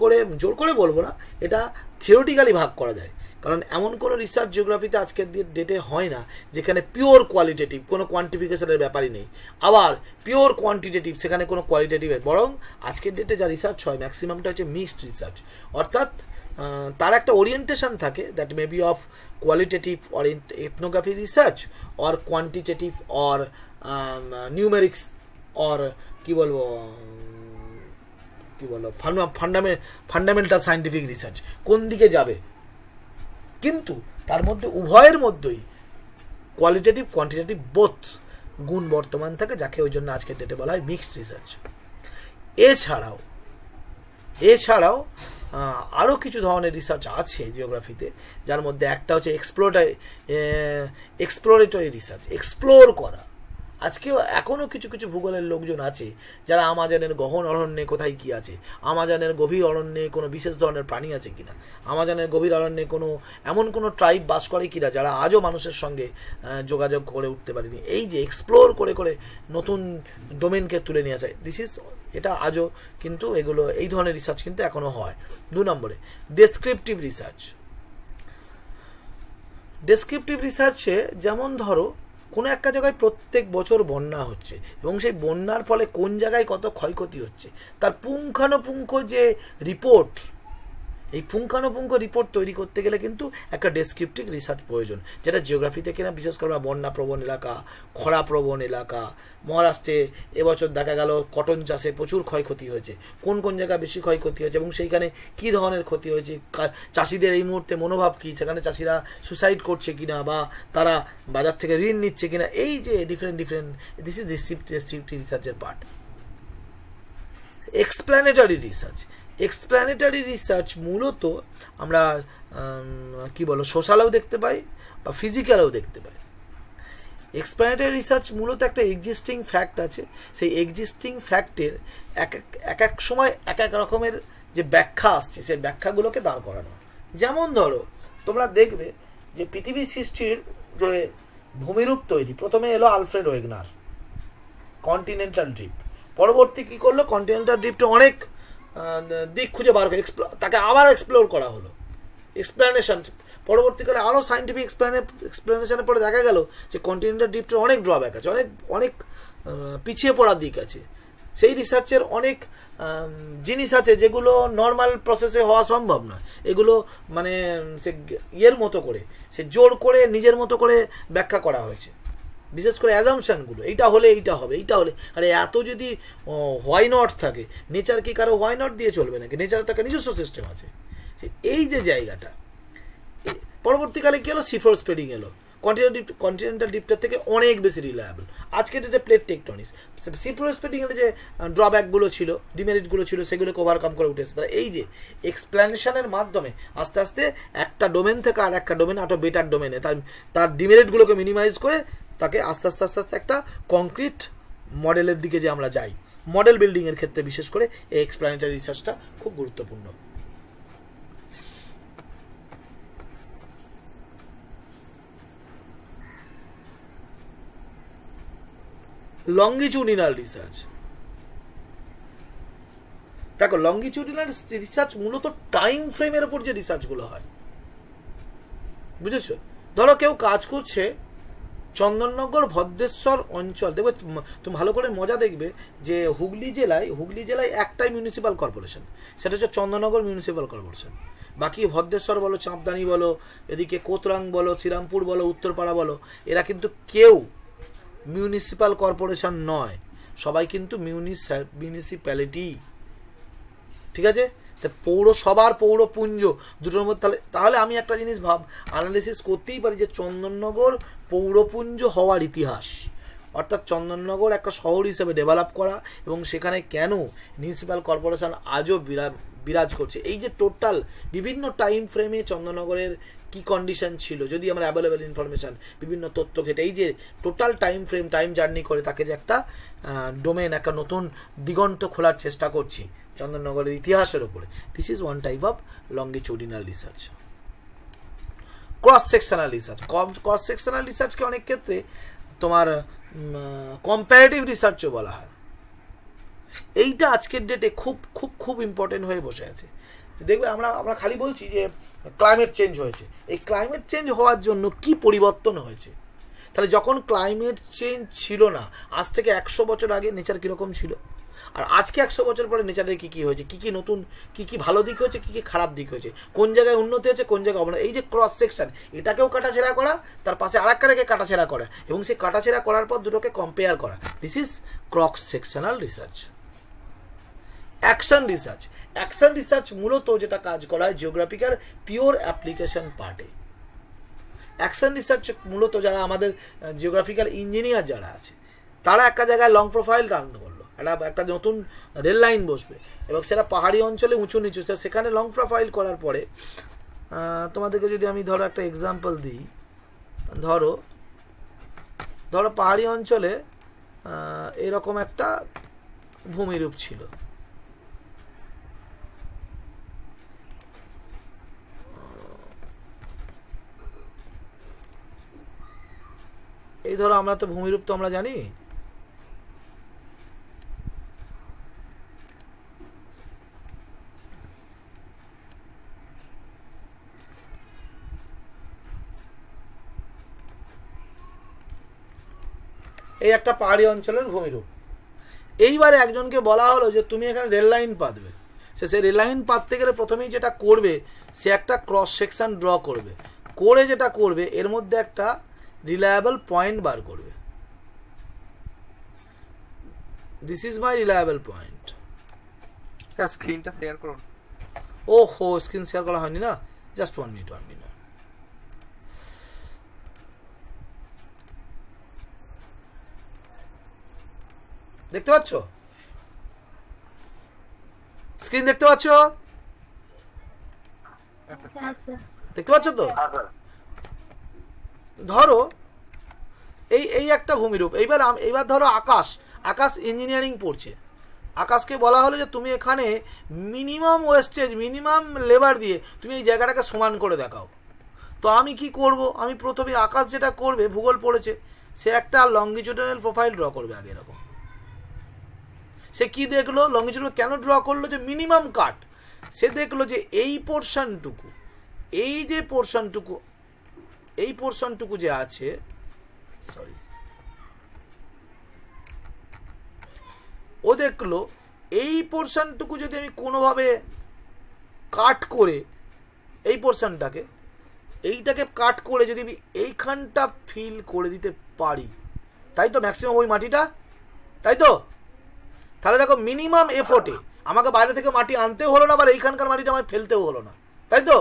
করে বলবো না, এটা থিওরিটিক্যালি ভাগ করা যায়, কারণ এমন কোনো রিসার্চ জিওগ্রাফিতে আজকের ডেটে হয় না যেখানে পিওর কোয়ালিটেটিভ, কোনো কোয়ান্টিফিকেশনের ব্যাপারই নেই, আবার পিওর কোয়ান্টিটেটিভ সেখানে কোনো কোয়ালিটেটিভের, বরং আজকের ডেটে যা রিসার্চ হয় ম্যাক্সিমামটা হচ্ছে মিক্সড রিসার্চ, অর্থাৎ তার একটা ওরিয়েন্টেশন থাকে that may be of qualitative or ethnography research or quantitative or numerics or কি বলবো ফান্ডামেন্টাল সায়েন্টিফিক রিসার্চ, কোন দিকে যাবে, কিন্তু তার মধ্যে উভয়ের মধ্যেই কোয়ালিটেটিভ কোয়ান্টিটেটিভ বোথ গুণ বর্তমান থাকে, যাকে ওই জন্য আজকের ডেটে বলা হয় মিক্সড রিসার্চ। এছাড়াও আরও কিছু ধরনের রিসার্চ আছে জিওগ্রাফিতে, যার মধ্যে একটা হচ্ছে এক্সপ্লোরেটরি রিসার্চ, এক্সপ্লোর করা। আজকেও এখনও কিছু কিছু ভূগোলের লোকজন আছে যারা আমাজনের গহন অরণ্যে কোথায় কী আছে, আমাজনের গভীর অরণ্যে কোনো বিশেষ ধরনের প্রাণী আছে কিনা, আমাজনের গভীর অরণ্যে এমন কোনো ট্রাইব বাস করে কিনা যারা আজও মানুষের সঙ্গে যোগাযোগ করে উঠতে পারেনি। এই যে এক্সপ্লোর করে করে নতুন ডোমেনকে তুলে নিয়ে আসে, এটা আজও কিন্তু এই ধরনের রিসার্চ কিন্তু এখনও হয়। 2 নম্বরে ডেসক্রিপটিভ রিসার্চে যেমন ধরো কোনো একটা জায়গায় প্রত্যেক বছর বন্যা হচ্ছে এবং সেই বন্যার ফলে কোন জায়গায় কত ক্ষয়ক্ষতি হচ্ছে তার পুঙ্খানুপুঙ্খ যে রিপোর্ট, এই পুঙ্খানুপুঙ্খ রিপোর্ট তৈরি করতে গেলে কিন্তু একটা ডেসক্রিপটিভ রিসার্চ প্রয়োজন, যেটা জিওগ্রাফিতে কিনা বিশেষ করে বন্যা প্রবণ এলাকা, খরা প্রবণ এলাকা, মহারাষ্ট্রে এবছর দেখা গেল কটন চাষে প্রচুর ক্ষয়ক্ষতি হয়েছে, কোন কোন জায়গায় বেশি ক্ষয়ক্ষতি হয়েছে এবং সেইখানে কী ধরনের ক্ষতি হয়েছে, চাষিদের এই মুহূর্তে মনোভাব কী, সেখানে চাষিরা সুসাইড করছে কিনা বা তারা বাজার থেকে ঋণ নিচ্ছে কিনা, এই যে ডিফারেন্ট দিস ইজ ডেসক্রিপটিভ রিসার্চের পার্ট। এক্সপ্ল্যানেটরি রিসার্চ মূলত আমরা সোশ্যালেও দেখতে পাই বা ফিজিক্যালেও দেখতে পাই। এক্সপ্ল্যানেটরি রিসার্চ মূলত একটা এক্সিস্টিং ফ্যাক্ট আছে, সেই এক্সিস্টিং ফ্যাক্টের এক এক সময় এক এক রকমের যে ব্যাখ্যা আসছে সেই ব্যাখ্যাগুলোকে দাঁড় করানো। যেমন ধরো তোমরা দেখবে যে পৃথিবী সৃষ্টির যে ভূমিরূপ তৈরি, প্রথমে এলো আলফ্রেড ওয়েগনার, কন্টিনেন্টাল ড্রিফট, পরবর্তী কী করলো, কন্টিনেন্টাল ড্রিফটে অনেক দিক খুঁজে বার করে তাকে আবার এক্সপ্লোর করা হলো, এক্সপ্লেনেশন, পরবর্তীকালে আরও সায়েন্টিফিক এক্সপ্লেনেশনের পরে দেখা গেল যে কন্টিনেন্টাল ড্রিফটের অনেক ড্রব্যাক আছে, অনেক পিছিয়ে পড়ার দিক আছে, সেই রিসার্চের অনেক জিনিস আছে যেগুলো নর্মাল প্রসেসে হওয়া সম্ভব না, এগুলো মানে সে মতো করে সে জোর করে নিজের মতো করে ব্যাখ্যা করা হয়েছে, বিশেষ করে অ্যাজাম্পশনগুলো, এইটা হলে এইটা হবে, এইটা হলে, আরে এত যদি হোয়াই নট থাকে, নেচার কি কারো হোয়াই নট দিয়ে চলবে নাকি, নেচার তাকে নিজস্ব সিস্টেম আছে। এই যে জায়গাটা, পরবর্তীকালে কি হলো, সিফোর স্প্রেডিং এলো, কন্টিনেন্টাল ড্রিফটের থেকে অনেক বেশি রিলায়েবল। আজকে ডেটে প্লেট টেকটনিক্স, সিফোর স্প্রেডিং এর যে ড্রব্যাকগুলো ছিল, ডিমেরিটগুলো ছিল, সেগুলোকে ওভারকাম করে উঠেছে তারা। এই যে এক্সপ্লেনেশনের মাধ্যমে আস্তে আস্তে একটা ডোমেন থেকে আর একটা ডোমেন আরো বেটার ডোমেনে তার ডিমেরিটগুলোকে মিনিমাইজ করে তাকে আস্তে আস্তে একটা কংক্রিট মডেলের দিকে যে আমরা যাই, মডেল বিল্ডিংয়ের ক্ষেত্রে বিশেষ করে এই এক্সপ্ল্যানেটরি রিসার্চটা খুব গুরুত্বপূর্ণ। লঙ্গিটিউডিনাল রিসার্চ, দেখো লঙ্গিটিউডিনাল রিসার্চ মূলত টাইম ফ্রেমের উপর যে রিসার্চগুলো হয়, বুঝেছো? ধরো কেউ কাজ করছে চন্দননগর ভদ্রেশ্বর অঞ্চল, দেখবে তুমি ভালো করে মজা দেখবে যে হুগলি জেলায় একটাই মিউনিসিপ্যাল কর্পোরেশন, সেটা হচ্ছে চন্দননগর মিউনিসিপ্যাল কর্পোরেশন। বাকি ভদ্রেশ্বর বলো, চাঁপদানি বলো, এদিকে কোতরাং বলো, শ্রীরামপুর বলো, উত্তরপাড়া বলো, এরা কিন্তু কেউ মিউনিসিপ্যাল কর্পোরেশন নয়, সবাই কিন্তু মিউনিসিপ্যালিটি। ঠিক আছে? তা পৌরসভার পৌরপুঞ্জ দুটোর মধ্যে তাহলে আমি একটা জিনিস অ্যানালিসিস করতেই পারি যে চন্দননগর পৌরপুঞ্জ হওয়ার ইতিহাস, অর্থাৎ চন্দননগর একটা শহর হিসেবে ডেভেলপ করা এবং সেখানে কেন মিউনিসিপ্যাল কর্পোরেশন আজও বিরাজ করছে। এই যে টোটাল বিভিন্ন টাইম ফ্রেমে চন্দননগরের কি কন্ডিশন ছিল, যদি আমরা অ্যাভেলেবেল ইনফরমেশান বিভিন্ন তথ্য ঘেটে এই যে total time frame time journey করে তাকে যে একটা ডোমেন, একটা নতুন দিগন্ত খোলার চেষ্টা করছি চন্দননগরের ইতিহাসের উপরে। This is one type of longitudinal research. Cross sectional research, cross sectional রিসার্চকে অনেক ক্ষেত্রে তোমার কম্পারেটিভ রিসার্চও বলা হয়। এইটা আজকের ডেটে খুব খুব খুব ইম্পর্টেন্ট হয়ে বসে আছে। দেখবে আমরা খালি বলছি যে ক্লাইমেট চেঞ্জ হয়েছে, এই ক্লাইমেট চেঞ্জ হওয়ার জন্য কি পরিবর্তন হয়েছে। তাহলে যখন ক্লাইমেট চেঞ্জ ছিল না, আজ থেকে 100 বছর আগে নেচার কীরকম ছিল, আর আজকে 100 বছর পরে নেচারের কী কী হয়েছে, কী কী নতুন, কী কী ভালো দিক হয়েছে, কী কী খারাপ দিক হয়েছে, কোন জায়গায় উন্নতি হয়েছে, কোন জায়গায় অবনতি। এই যে ক্রস সেকশন, এটাকেও কাটাছেড়া করা, তার পাশে আরেকটাকে কাটাছেড়া করা, এবং সেই কাটাছেড়া করার পর দুটোকে কম্পেয়ার করা, this is cross sectional research. Action research, action research মূলত যেটা কাজ করা হয় জিওগ্রাফিক্যাল পিওর অ্যাপ্লিকেশন পার্টে। অ্যাকশন রিসার্চ মূলত যারা আমাদের জিওগ্রাফিক্যাল ইঞ্জিনিয়ার যারা আছে, তারা একটা জায়গায় লং প্রোফাইল রান করলো, একটা নতুন রেল লাইন বসবে এবং সেটা পাহাড়ি অঞ্চলে উঁচু নিচু, সেখানে লং প্রোফাইল করার পরে তোমাদেরকে যদি আমি ধরো একটা এক্সাম্পল দিই, ধরো পাহাড়ি অঞ্চলে এরকম একটা ভূমিরূপ ছিল, এই ধরো আমরা তো ভূমিরূপ তো আমরা জানি, এই একটা পাহাড়ি অঞ্চলের ভূমিরূপ। এইবারে একজনকে বলা হলো যে তুমি এখানে রেল লাইন পাতবে, সে রেল লাইন পাততে গেলে প্রথমেই যেটা করবে সে একটা ক্রস সেকশন ড্র করবে, করে যেটা করবে এর মধ্যে একটা রিলায়েবল পয়েন্ট বার করবে। This is my reliable point. স্ক্রিনটা শেয়ার করুন। ওহো, স্ক্রিন শেয়ার করা হয়নি না, জাস্ট 1 মিনিট। দেখতে পাচ্ছ স্ক্রিন? দেখতে পাচ্ছ? দেখতে পাচ্ছ তো? ধরো এই একটা ভূমিরূপ। এইবার ধরো আকাশ ইঞ্জিনিয়ারিং পড়ছে, আকাশকে বলা হলো যে তুমি এখানে মিনিমাম ওয়েস্টেজ, মিনিমাম লেবার দিয়ে তুমি এই জায়গাটাকে সমান করে দেখাও। তো আমি কি করব? আমি প্রথমে আকাশ যেটা করবে, ভূগোল পড়েছে, সে একটা লঙ্গিটিউডিনাল প্রোফাইল ড্র করবে আগে। এরকম সে কি দেখলো, লঙ্গিটিউড কেন ড্র করলো, যে মিনিমাম কাট। সে দেখলো যে এই পোর্শনটুকু, এই যে পোর্শনটুকু, এই পোর্শনটুকু যে আছে, সরি, ও দেখলো এই পোর্শনটুকু যদি আমি কোনোভাবে কাট করে, এই পোর্শনটাকে, এইটাকে কাট করে যদি আমি এইখানটা ফিল করে দিতে পারি, তাই তো ম্যাক্সিমাম ওই মাটিটা, তাই তো? তাহলে দেখো মিনিমাম এফোর্টে আমাকে বাইরে থেকে মাটি আনতেও হলো না, আবার এইখানকার মাটিটা আমায় ফেলতেও হলো না, তাই তো?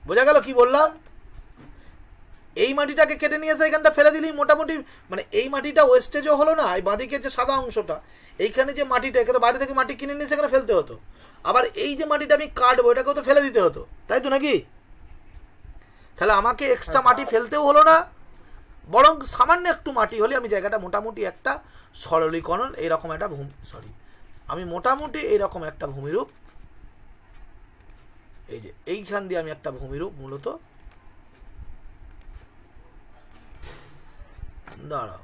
বোঝা গেল কি বললাম? এই মাটিটাকে কেটে নিয়ে এসে এখানটা ফেলে দিলেই মোটামুটি, মানে এই মাটিটা ওয়েস্টেজও হলো না, এই বাঁদিকে যে সাদা অংশটা, এইখানে যে মাটিটা, এখানে বাইরে থেকে মাটি কিনে নিয়ে সেখানে ফেলতে হতো, আবার এই যে মাটিটা আমি কাটবো এটাকেও তো ফেলে দিতে হতো, তাই তো নাকি? তাহলে আমাকে এক্সট্রা মাটি ফেলতেও হলো না, বরং সামান্য একটু মাটি হলে আমি জায়গাটা মোটামুটি একটা সরলীকরণ, এইরকম একটা আমি মোটামুটি এইরকম একটা ভূমিরূপ, এই যে এইখান দিয়ে আমি একটা ভূমিরূপ মূলত, দাঁড়াও,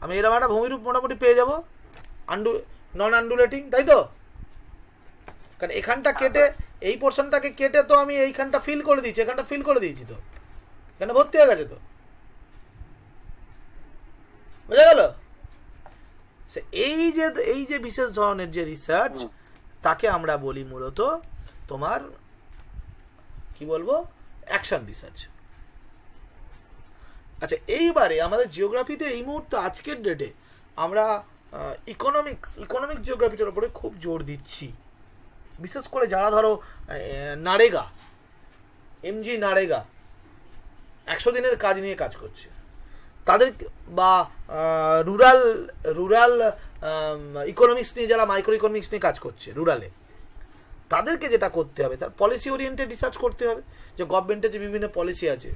আমি এরকম একটা ভূমিরূপ মোটামুটি পেয়ে যাবো, নন আন্ডুলেটিং, তাই তো? কারণ এখানটা কেটে এই পোর্শনটাকে কেটে তো আমি এইখানটা ফিল করে দিয়েছি, এখানটা ফিল করে দিয়েছি, তো এখানে ভর্তি হয়ে গেছে, তো বুঝা গেল? এই যে বিশেষ ধরনের যে রিসার্চ, তাকে আমরা বলি মূলত তোমার কি বলবো, অ্যাকশন রিসার্চ। আচ্ছা, এইবারে আমাদের জিওগ্রাফিতে এই মুহূর্তে আজকের ডেটে আমরা ইকোনমিক জিওগ্রাফিটার উপরে খুব জোর দিচ্ছি। বিশেষ করে যারা ধরো নারেগা, এমজি নারেগা 100 দিনের কাজ নিয়ে কাজ করছে, তাদের বা রুরাল ইকোনমিক্স নিয়ে, যারা মাইক্রো ইকোনমিক্স নিয়ে কাজ করছে রুরালে, তাদেরকে যেটা করতে হবে, তার পলিসি ওরিয়েন্টেড রিসার্চ করতে হবে। যে গভর্নমেন্টের যে বিভিন্ন পলিসি আছে,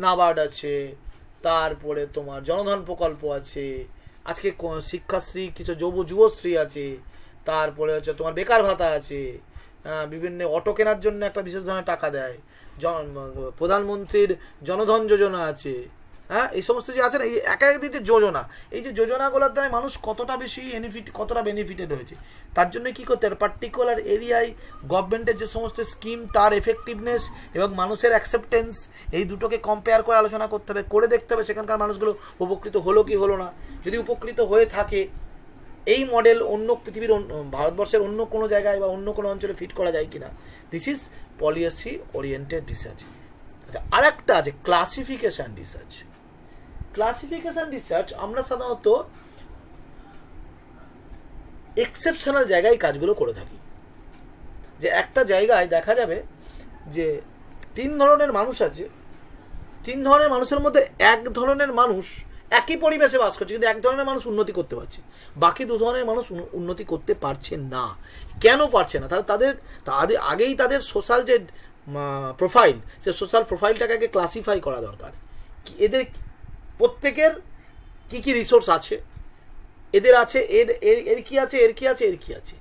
নাবার্ড আছে, তারপরে তোমার জনধন প্রকল্প আছে, আজকে শিক্ষাশ্রী, কিছু যুবশ্রী আছে, তারপরে হচ্ছে তোমার বেকার ভাতা আছে, বিভিন্ন অটো কেনার জন্য একটা বিশেষ ধরনের টাকা দেয়, প্রধানমন্ত্রীর জনধন যোজনা আছে, হ্যাঁ, এই সমস্ত যে আছে না, এই এক এক দিতে যোজনা, এই যে যোজনাগুলোর দ্বারা মানুষ কতটা বেশি কতটা বেনিফিটেড হয়েছে, তার জন্য কি করতে হবে, পার্টিকুলার এরিয়ায় গভর্নমেন্টের যে সমস্ত স্কিম, তার এফেক্টিভনেস এবং মানুষের অ্যাকসেপ্টেন্স, এই দুটোকে কম্পেয়ার করে আলোচনা করতে হবে, করে দেখতে হবে সেখানকার মানুষগুলো উপকৃত হলো কি হলো না। যদি উপকৃত হয়ে থাকে, এই মডেল অন্য পৃথিবীর ভারতবর্ষের অন্য কোনো জায়গায় বা অন্য কোনো অঞ্চলে ফিট করা যায় কিনা। This is policy oriented research. আচ্ছা, আর একটা আছে ক্লাসিফিকেশন রিসার্চ। ক্লাসিফিকেশন রিসার্চ আমরা সাধারণত এক্সেপশনাল জায়গায় কাজগুলো করে থাকি। যে একটা জায়গায় দেখা যাবে যে 3 ধরনের মানুষ আছে, 3 ধরনের মানুষের মধ্যে এক ধরনের মানুষ একই পরিবেশে বাস করছে, কিন্তু এক ধরনের মানুষ উন্নতি করতে পারছে, বাকি 2 ধরনের মানুষ উন্নতি করতে পারছে না। কেন পারছে না? তাদের আগেই তাদের সোশ্যাল যে প্রোফাইল, সে সোশ্যাল প্রোফাইলটাকে আগে ক্লাসিফাই করা দরকার। এদের প্রত্যেকের কি কি রিসোর্স আছে, এদের আছে, এর কি আছে, এর কি আছে, এর কি আছে,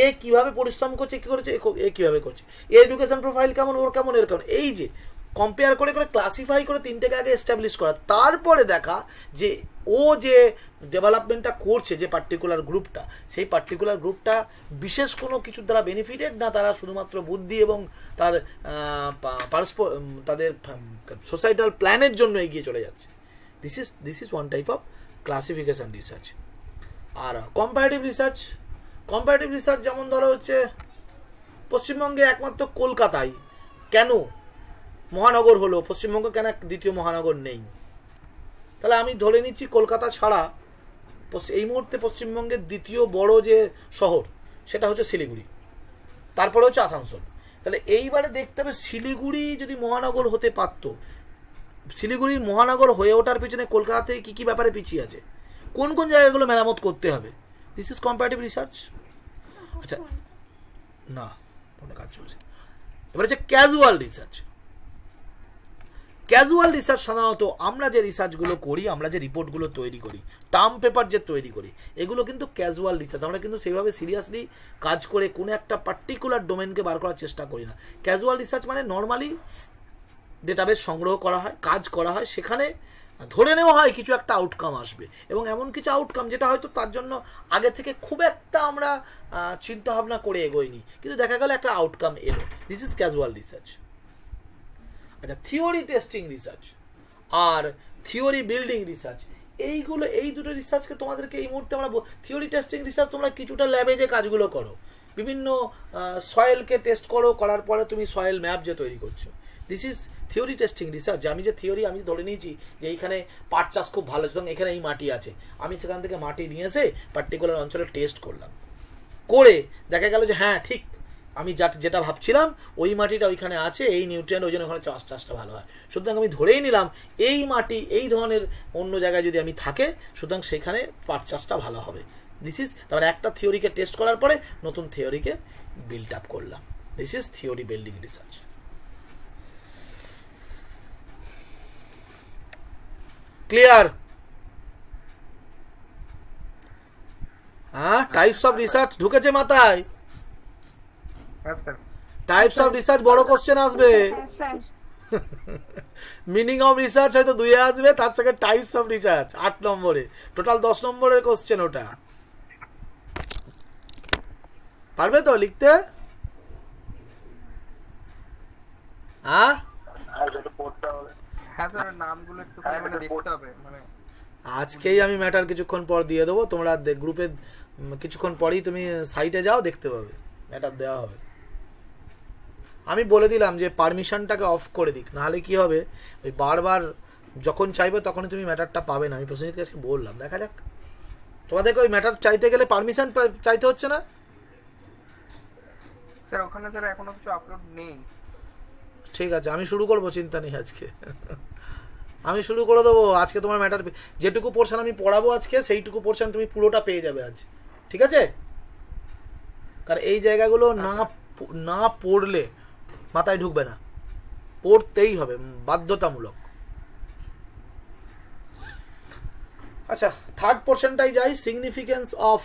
এ কিভাবে পরিশ্রম করছে, কি করেছে, এ কিভাবে করছে, এডুকেশন প্রোফাইল কেমন, ওর কেমন, এর কেমন, এই যে কম্পেয়ার করে করে ক্লাসিফাই করে 3টাকে আগে এস্টাবলিশ করা, তারপরে দেখা যে ও যে ডেভেলপমেন্টটা করছে, যে পার্টিকুলার গ্রুপটা, সেই পার্টিকুলার গ্রুপটা বিশেষ কোনো কিছুর দ্বারা বেনিফিটেড না, তারা শুধুমাত্র বুদ্ধি এবং তাদের সোসাইটাল প্ল্যানের জন্য এগিয়ে চলে যাচ্ছে। This is one type of classification research. আর কম্পারেটিভ রিসার্চ যেমন ধরো হচ্ছে পশ্চিমবঙ্গে একমাত্র কলকাতায় কেন মহানগর হলো, পশ্চিমবঙ্গ কেন দ্বিতীয় মহানগর নেই, তাহলে আমি ধরে নিচ্ছি কলকাতা ছাড়া এই মুহূর্তে পশ্চিমবঙ্গের দ্বিতীয় বড় যে শহর সেটা হচ্ছে শিলিগুড়ি, তারপরে হচ্ছে আসানসোল। তাহলে এইবারে দেখতে হবে শিলিগুড়ি যদি মহানগর হতে পারত, শিলিগুড়ি মহানগর হয়ে ওঠার পিছনে কলকাতা থেকে কী কী ব্যাপারে পিছিয়ে আছে, কোন কোন জায়গাগুলো মেরামত করতে হবে। This is comparative research. আচ্ছা, না কোনো কাজ চলছে। এবার হচ্ছে ক্যাজুয়াল রিসার্চ। ক্যাজুয়াল রিসার্চ সাধারণত আমরা যে রিসার্চগুলো করি, আমরা যে রিপোর্টগুলো তৈরি করি, টার্ম পেপার যে তৈরি করি, এগুলো কিন্তু ক্যাজুয়াল রিসার্চ। আমরা কিন্তু সেইভাবে সিরিয়াসলি কাজ করে কোনো একটা পার্টিকুলার ডোমেনকে বার করার চেষ্টা করি না। ক্যাজুয়াল রিসার্চ মানে নর্মালি ডেটাবেস সংগ্রহ করা হয়, কাজ করা হয়, সেখানে ধরে নেওয়া হয় কিছু একটা আউটকাম আসবে, এবং এমন কিছু আউটকাম যেটা হয়তো তার জন্য আগে থেকে খুব একটা আমরা চিন্তা ভাবনা করে এগোইনি, কিন্তু দেখা গেল একটা আউটকাম এলো। This is casual research. আচ্ছা, থিওরি টেস্টিং রিসার্চ আর থিওরি বিল্ডিং রিসার্চ, এই দুটো রিসার্চকে তোমাদেরকে এই মুহূর্তে আমরা থিওরি টেস্টিং রিসার্চ তোমরা কিছুটা ল্যাবে যে কাজগুলো করো, বিভিন্ন সয়েলকে টেস্ট করার পরে তুমি সয়েল ম্যাপ যে তৈরি করছো, this is theory testing research. আমি যে থিওরি আমি ধরে নিয়েছি যে এইখানে পাট চাষ খুব ভালো, সুতরাং এখানে এই মাটি আছে, আমি সেখান থেকে মাটি নিয়ে এসে পার্টিকুলার অঞ্চলে টেস্ট করলাম, করে দেখা গেল যে হ্যাঁ ঠিক আমি যেটা ভাবছিলাম ওই মাটিটা ওইখানে আছে, এই নিউট্রিয়েন্ট, ওই জন্য ওখানে চাষটা ভালো হয়। সুতরাং আমি ধরেই নিলাম এই মাটি এই ধরনের অন্য জায়গায় যদি আমি থাকে, সুতরাং সেখানে পাট চাষটা ভালো হবে। দিস ইজ তারপরে একটা থিওরিকে টেস্ট করার পরে নতুন থিওরিকে বিল্ড আপ করলাম। This is theory building research. Clear? হ্যাঁ, টাইপস অফ রিসার্চ ঢুকেছে মাথায়? টাইপস অফ রিসার্চ বড় কোশ্চেন আসবে, মিনিং অফ রিসার্চ হয়তো 2 আসবে, তার থেকে টাইপস অফ রিসার্চ 8 নম্বরে, টোটাল 10 নম্বরের কোশ্চেন। ওটা পারবে তো লিখতে? হ্যাঁ হ্যাঁ স্যার নামগুলো একটু মানে দেখতে হবে মানে আজকেই আমি ম্যাটার কিছুক্ষণ পর দিয়ে দেবো, তোমরা গ্রুপে কিছুক্ষণ পরেই তুমি সাইটে যাও, দেখতে পাবে ম্যাটার দেওয়া হবে। আমি বলে দিলাম যে পারমিশনটাকে অফ করে দিক, নাহলে কি হবে ওই বারবার যখন চাইবে তখনই তুমি ম্যাটারটা পাবে না। আমি প্রসেনজিৎকে আজকে বললাম, দেখা যাক। তোমাদেরকে ওই ম্যাটার চাইতে গেলে পারমিশন চাইতে হচ্ছে না স্যার? ওখানে স্যার এখনো কিছু আপলোড নেই। ঠিক আছে, আমি শুরু করবো, চিন্তা নেই। আজকে আমি শুরু করে দেবো। আজকে তোমার ম্যাটার যেটুকু পোর্শন আমি পড়াবো আজকে, সেইটুকু পোর্শন তুমি পুরোটা পেয়ে যাবে আজ, ঠিক আছে? কারণ এই জায়গাগুলো না পড়লে মাথায় ঢুকবে না, পড়তেই হবে, বাধ্যতামূলক। আচ্ছা, থার্ড পোর্শনটাই যাই, সিগনিফিকেন্স অফ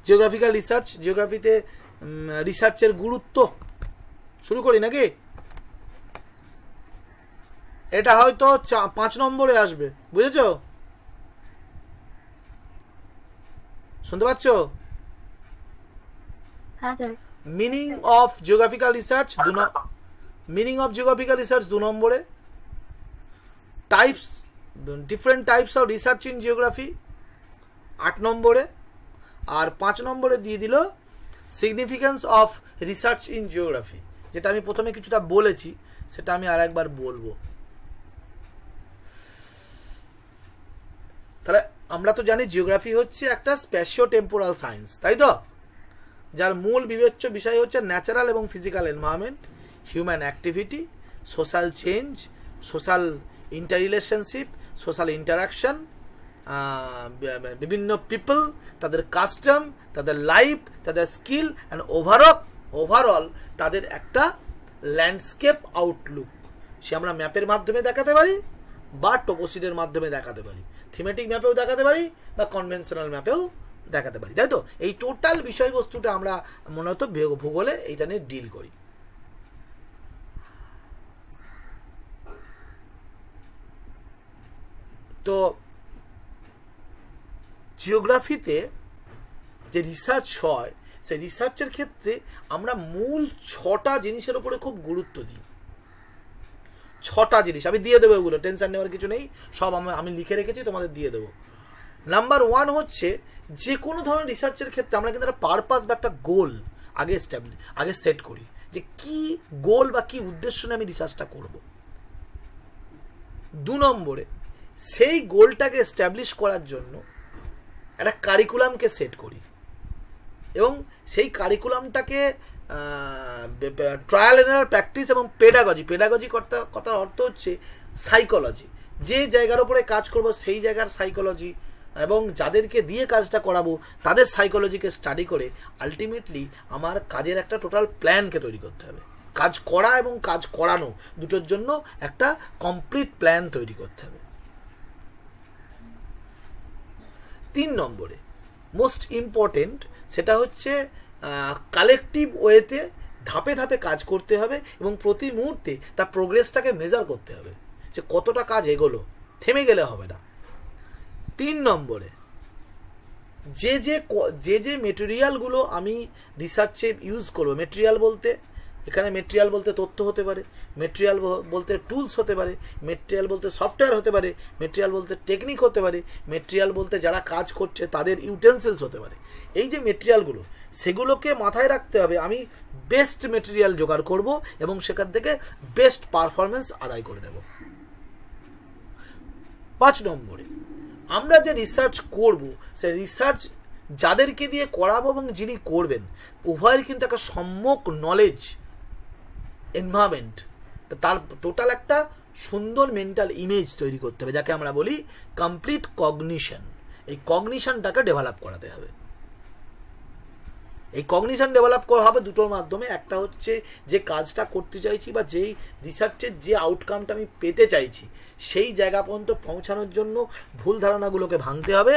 জিওগ্রাফিক্যাল রিসার্চ। জিওগ্রাফিতে রিসার্চের গুরুত্ব শুরু করি নাকি? এটা হয়তো 5 নম্বরে আসবে, বুঝেছ? শুনতে পাচ্ছ? হ্যাঁ sir. Meaning of geographical research, meaning of geographical research 2 নম্বরে। Types, different types of research in geography 8 নম্বরে। আর 5 নম্বরে দিয়ে দিল significance of research in geography, যেটা আমি প্রথমে কিছুটা বলেছি, সেটা আমি আর একবার বলবো। তাহলে আমরা তো জানি জিওগ্রাফি হচ্ছে একটা স্প্যাশিও টেম্পোরাল সায়েন্স, তাই তো? যার মূল বিবেচ্য বিষয় হচ্ছে ন্যাচারাল এবং physical environment, human activity, social change, social interrelationship, social interaction, বিভিন্ন পিপল, তাদের কাস্টম, তাদের লাইফ, তাদের স্কিল অ্যান্ড ওভারঅল তাদের একটা ল্যান্ডস্কেপ আউটলুক। সে আমরা ম্যাপের মাধ্যমে দেখাতে পারি বা টোপোশিটের মাধ্যমে দেখাতে পারি, থিমেটিক ম্যাপেও দেখাতে পারি বা কনভেনশনাল ম্যাপেও দেখাতে পারি, তাই তো? এই টোটাল বিষয়বস্তুটা আমরা মূলত ভূগোলে এইটা নিয়ে ডিল করি। তো জিওগ্রাফিতে যে রিসার্চ হয়, সেই রিসার্চের ক্ষেত্রে আমরা মূল 6টা জিনিসের উপরে খুব গুরুত্ব দিই। 6টা জিনিস আমি দিয়ে দেবো, এগুলো টেনশন নেওয়ার কিছু নেই, সব আমি লিখে রেখেছি, তোমাদের দিয়ে দেবো। নাম্বার 1 হচ্ছে, যে কোনো ধরনের রিসার্চের ক্ষেত্রে আমরা কিন্তু একটা পারপাস বা একটা গোল আগে সেট করি, যে কি গোল বা কি উদ্দেশ্য নিয়ে আমি রিসার্চটা করব। 2 নম্বরে সেই গোলটাকে এস্টাবলিশ করার জন্য একটা কারিকুলামকে সেট করি, এবং সেই কারিকুলামটাকে ট্রায়াল এন্ড এরর, প্র্যাকটিস এবং পেডাগজি কথার অর্থ হচ্ছে সাইকোলজি। যে জায়গার উপরে কাজ করব সেই জায়গার সাইকোলজি, এবং যাদেরকে দিয়ে কাজটা করাবো তাদের সাইকোলজিকে স্টাডি করে আলটিমেটলি আমার কাজের একটা টোটাল প্ল্যানকে তৈরি করতে হবে। কাজ করা এবং কাজ করানো দুটোর জন্য একটা কমপ্লিট প্ল্যান তৈরি করতে হবে। 3 নম্বরে মোস্ট ইম্পর্টেন্ট, সেটা হচ্ছে কালেকটিভ ওয়েতে ধাপে ধাপে কাজ করতে হবে এবং প্রতি মুহূর্তে তার প্রোগ্রেসটাকে মেজার করতে হবে, যে কতটা কাজ এগোলো, থেমে গেলে হবে না। 3 নম্বরে যে মেটেরিয়ালগুলো আমি রিসার্চে ইউজ করবো, মেটেরিয়াল বলতে এখানে মেটেরিয়াল বলতে তথ্য হতে পারে, মেটেরিয়াল বলতে টুলস হতে পারে, মেটেরিয়াল বলতে সফটওয়্যার হতে পারে, মেটেরিয়াল বলতে টেকনিক হতে পারে, মেটেরিয়াল বলতে যারা কাজ করছে তাদের ইউটেন্সিলস হতে পারে। এই যে মেটেরিয়ালগুলো, সেগুলোকে মাথায় রাখতে হবে, আমি বেস্ট মেটেরিয়াল জোগাড় করব এবং সেখান থেকে বেস্ট পারফরমেন্স আদায় করে দেব। 5 নম্বরে আমরা যে রিসার্চ করব, সেই রিসার্চ যাদেরকে দিয়ে করাবো এবং যিনি করবেন উভয়ের কিন্তু একটা সম্যক নলেজ এনভায়রনমেন্ট, তার টোটাল একটা সুন্দর মেন্টাল ইমেজ তৈরি করতে হবে, যাকে আমরা বলি কমপ্লিট কগনিশন। এই কগনিশনটাকে ডেভেলপ করাতে হবে। এই কগনিশন ডেভেলপ করা হবে দুটোর মাধ্যমে। একটা হচ্ছে যে কাজটা করতে চাইছি বা যেই রিসার্চের যে আউটকামটা আমি পেতে চাইছি, সেই জায়গা পর্যন্ত পৌঁছানোর জন্য ভুল ধারণাগুলোকে ভাঙতে হবে,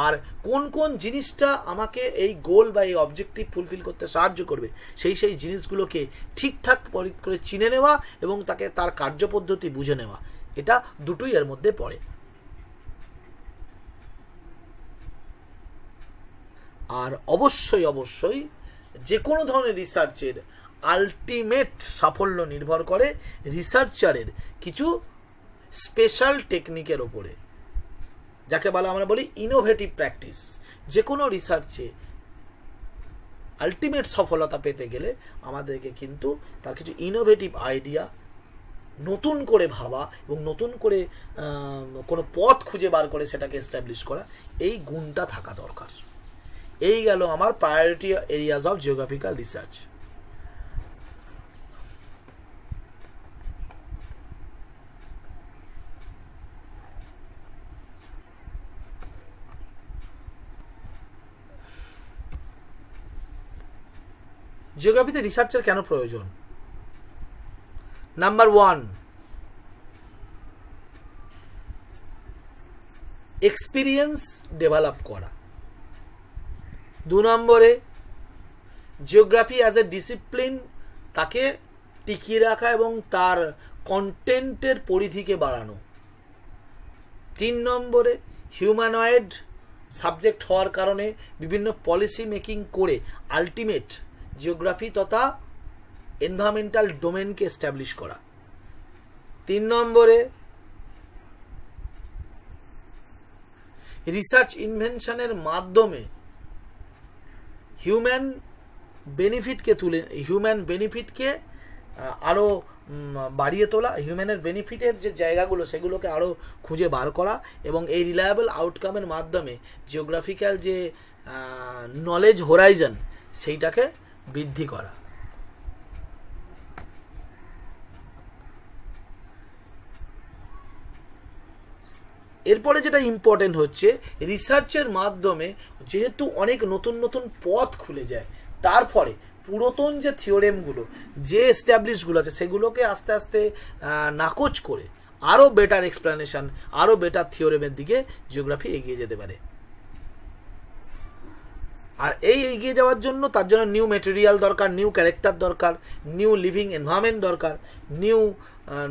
আর কোন কোন জিনিসটা আমাকে এই গোল বা এই অবজেক্টিভ ফুলফিল করতে সাহায্য করবে, সেই জিনিসগুলোকে ঠিকঠাক করে চিনে নেওয়া এবং তাকে তার কার্যপদ্ধতি বুঝে নেওয়া, এটা দুটোই এর মধ্যে পড়ে। আর অবশ্যই যে কোনো ধরনের রিসার্চের আলটিমেট সাফল্য নির্ভর করে রিসার্চারের কিছু স্পেশাল টেকনিকের ওপরে, যাকে বলা আমরা বলি ইনোভেটিভ প্র্যাকটিস। যে কোনো রিসার্চে আলটিমেট সফলতা পেতে গেলে আমাদেরকে কিন্তু তার কিছু ইনোভেটিভ আইডিয়া, নতুন করে ভাবা এবং নতুন করে কোনো পথ খুঁজে বার করে সেটাকে এস্টাবলিশ করা, এই গুণটা থাকা দরকার। এই গেল আমার priority areas of geographical research. জিওগ্রাফিতে রিসার্চের কেন প্রয়োজন? নাম্বার 1, এক্সপিরিয়েন্স ডেভেলপ করা। 2 নম্বরে, জিওগ্রাফি অ্যাজ এ ডিসিপ্লিন তাকে টিকিয়ে রাখা এবং তার কন্টেন্টের পরিধিকে বাড়ানো। 3 নম্বরে, হিউম্যানয়েড সাবজেক্ট হওয়ার কারণে বিভিন্ন পলিসি মেকিং করে আলটিমেট জিওগ্রাফি তথা এনভায়রনমেন্টাল ডোমেনকে এস্টাবলিশ করা। 3 নম্বরে, রিসার্চ ইনভেনশনের মাধ্যমে হিউম্যান বেনিফিটকে আরো বাড়িয়ে তোলা, হিউম্যানের বেনিফিটের যে জায়গাগুলো সেগুলোকে আরো খুঁজে বার করা এবং এই রিলায়েবল আউটকামের মাধ্যমে জিওগ্রাফিক্যাল যে নলেজ হোরাইজন সেইটাকে বৃদ্ধি করা। এরপরে যেটা ইম্পর্টেন্ট হচ্ছে, রিসার্চের মাধ্যমে যেহেতু অনেক নতুন নতুন পথ খুলে যায়, তার ফলে পুরাতন যে থিওরেমগুলো, যে এস্টাবলিশগুলো আছে সেগুলোকে আস্তে আস্তে নাকচ করে আরো বেটার এক্সপ্লেনেশন, আরো বেটার থিওরেমের দিকে জিওগ্রাফি এগিয়ে যেতে পারে। আর এই এগিয়ে যাওয়ার জন্য তার জন্য নিউ মেটেরিয়াল দরকার, নিউ ক্যারেক্টার দরকার, নিউ লিভিং এনভায়রনমেন্ট দরকার,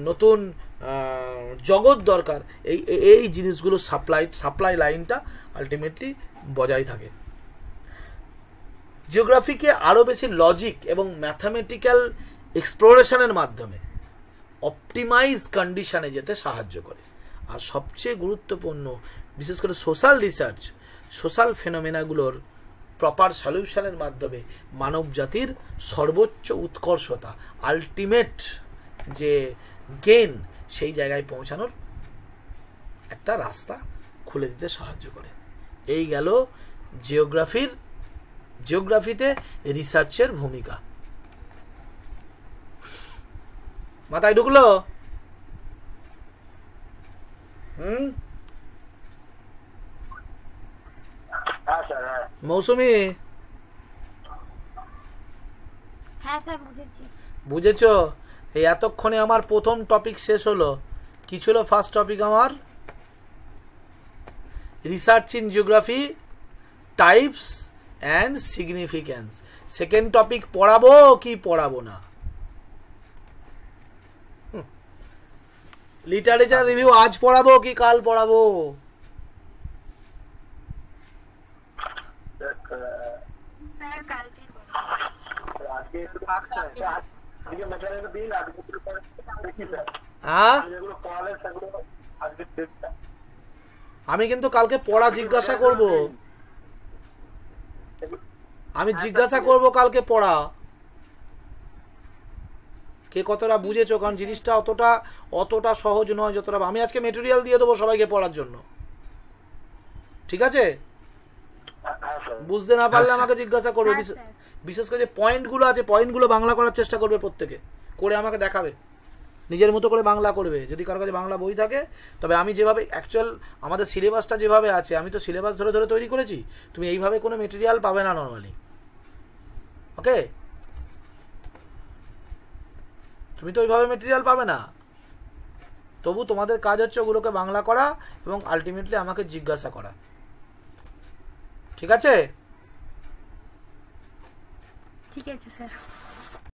নতুন জগৎ দরকার। এই জিনিসগুলো সাপ্লাই লাইনটা আলটিমেটলি বজায় থাকে। জিওগ্রাফিকে আরো বেশি লজিক এবং ম্যাথামেটিক্যাল এক্সপ্লোরেশনের মাধ্যমে অপটিমাইজ কন্ডিশনে যেতে সাহায্য করে। আর সবচেয়ে গুরুত্বপূর্ণ, বিশেষ করে সোশ্যাল রিসার্চ, সোশ্যাল ফেনোমেনাগুলোর প্রপার সলিউশনের মাধ্যমে মানব জাতির সর্বোচ্চ উৎকর্ষতা, আলটিমেট যে গেইন, সেই জায়গায় পৌঁছানোর একটা রাস্তা খুলে দিতে সাহায্য করে। এই গেল জিওগ্রাফিতে রিসার্চের ভূমিকা। মাথায় ঢুকলো? মৌসুমি, হ্যাঁ স্যার বুঝেছি। বুঝেছ? এই এতক্ষণে আমার প্রথম টপিক শেষ হলো। কি ছিল ফার্স্ট টপিক আমার? Research in geography, types and significance. Second topic পড়াবো কি পড়াবো না? লিটারেচার রিভিউ আজ পড়াবো কি কাল পড়াবো? স্যার কালকে আমি কিন্তু কালকে পড়া জিজ্ঞাসা করব। আমি জিজ্ঞাসা করব কালকে পড়া কে কতটা বুঝেছো, কারণ জিনিসটা অতটা সহজ নয় যতটা। আমি আজকে মেটেরিয়াল দিয়ে দেবো সবাইকে পড়ার জন্য, ঠিক আছে? বুঝতে না পারলে আমাকে জিজ্ঞাসা করবে। বিশেষ করে যে পয়েন্টগুলো আছে, পয়েন্টগুলো বাংলা করার চেষ্টা করবে, প্রত্যেকে করে আমাকে দেখাবে, নিজের মতো করে বাংলা করবে। যদি কারোর কাছে বাংলা বই থাকে, তবে আমি যেভাবে অ্যাকচুয়াল আমাদের সিলেবাসটা যেভাবে আছে, আমি তো সিলেবাস ধরে ধরে তৈরি করেছি, তুমি এইভাবে কোনো মেটেরিয়াল পাবে না নর্মালি। ওকে, তুমি তো ওইভাবে মেটেরিয়াল পাবে না। তবু তোমাদের কাজ হচ্ছে ওগুলোকে বাংলা করা এবং আলটিমেটলি আমাকে জিজ্ঞাসা করা, ঠিক আছে? ঠিক আছে স্যার।